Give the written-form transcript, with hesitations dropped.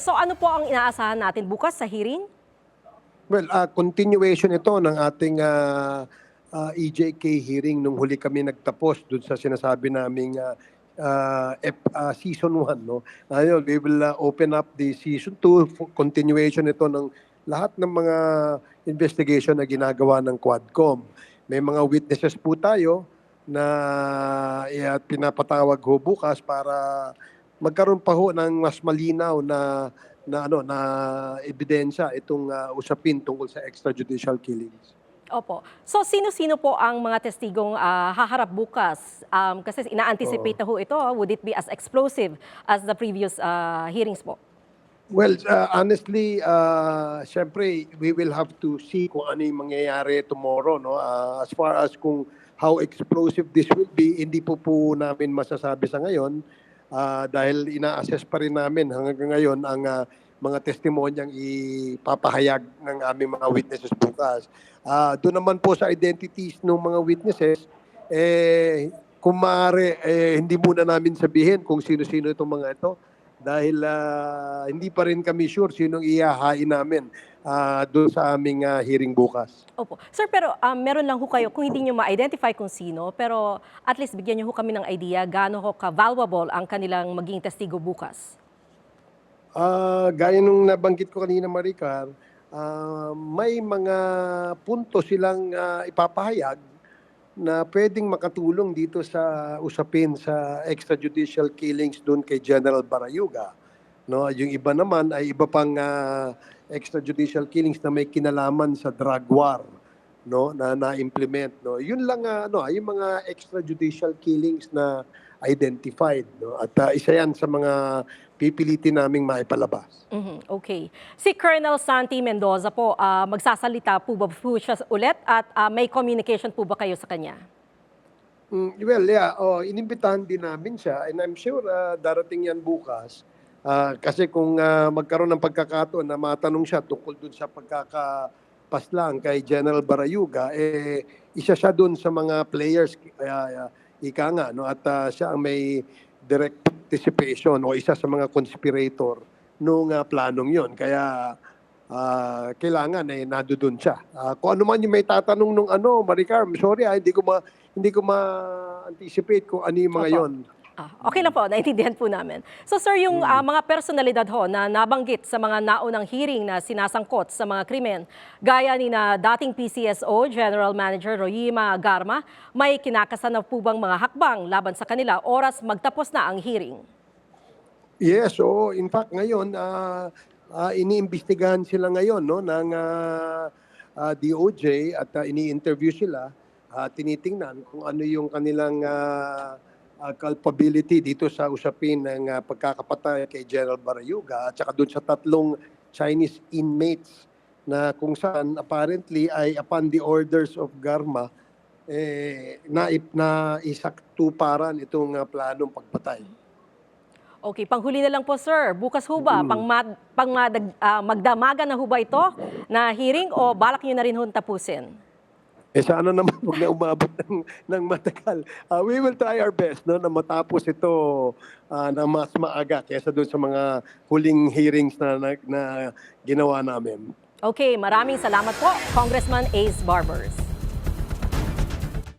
So ano po ang inaasahan natin bukas sa hearing? Well, continuation ito ng ating EJK hearing nung huli kami nagtapos dun sa sinasabi naming season 1. No? Ngayon, we will open up the season 2, continuation ito ng lahat ng mga investigation na ginagawa ng Quadcom. May mga witnesses po tayo na pinapatawag ho bukas para magkaroon pa ho ng mas malinaw na ebidensya itong usapin tungkol sa extrajudicial killings. Opo. So sino-sino po ang mga testigong haharap bukas? Kasi ina-anticipate na ho ito, would it be as explosive as the previous hearings po? Well, honestly, syempre, we will have to see kung ano yung mangyayari tomorrow. No? As far as kung how explosive this will be, hindi po namin masasabi sa ngayon dahil ina-assess pa rin namin hanggang ngayon ang mga testimonyang ipapahayag ng aming mga witnesses bukas. Doon naman po sa identities ng mga witnesses, kung maaari, hindi muna namin sabihin kung sino-sino itong mga ito dahil hindi pa rin kami sure sinong ihahain namin doon sa aming hearing bukas. Opo. Sir, pero meron lang ho kayo, kung hindi nyo ma-identify kung sino, pero at least bigyan nyo ho kami ng idea gaano ho ka-valuable ang kanilang maging testigo bukas. Gaya nung nabanggit ko kanina, Maricar, may mga punto silang ipapahayag na pwedeng makatulong dito sa usapin sa extrajudicial killings doon kay General Barayuga. No, yung iba naman ay iba pang extrajudicial killings na may kinalaman sa drug war, no, na-implement. No. Yun lang yung mga extrajudicial killings na identified, no. At isa yan sa mga pipilitin naming maipalabas. Okay. Si Colonel Santi Mendoza po, magsasalita po ba po siya ulit at may communication po ba kayo sa kanya? Well, yeah, inimbitahan din namin siya and I'm sure darating yan bukas. Kasi kung magkaroon ng pagkakataon na matanong siya tungkol dun sa pagkakapaslang kay General Barayuga, isa siya dun sa mga players, ika nga, no? At siya ang may direct participation o isa sa mga conspirator nung planong yon. Kaya kailangan nandoon siya. Kung ano man yung may tatanong nung Maricar, sorry hindi ko ma-anticipate kung ano yung mga yon. Okay lang po, naintindihan po namin. So sir, yung mga personalidad ho na nabanggit sa mga naunang hearing na sinasangkot sa mga krimen, gaya ni na dating PCSO, General Manager Royima Garma, may kinakasan na po bang mga hakbang laban sa kanila oras magtapos na ang hearing? Yes, so in fact ngayon, iniimbestigahan sila ngayon no, ng DOJ at ini-interview sila, tinitingnan kung ano yung kanilang culpability dito sa usapin ng pagkakapatay kay General Barayuga at saka doon sa 3 Chinese inmates na kung saan apparently ay upon the orders of Garma na isaktuparan itong planong pagpatay. Okay, panghuli na lang po sir, bukas ho ba, magdamagan na ho ba ito na hearing o balak nyo na rin ho tapusin? Sana naman huwag na umabot ng matagal. We will try our best no, na matapos ito na mas maaga kaysa doon sa mga huling hearings na ginawa namin. Okay, maraming salamat po, Congressman Ace Barbers.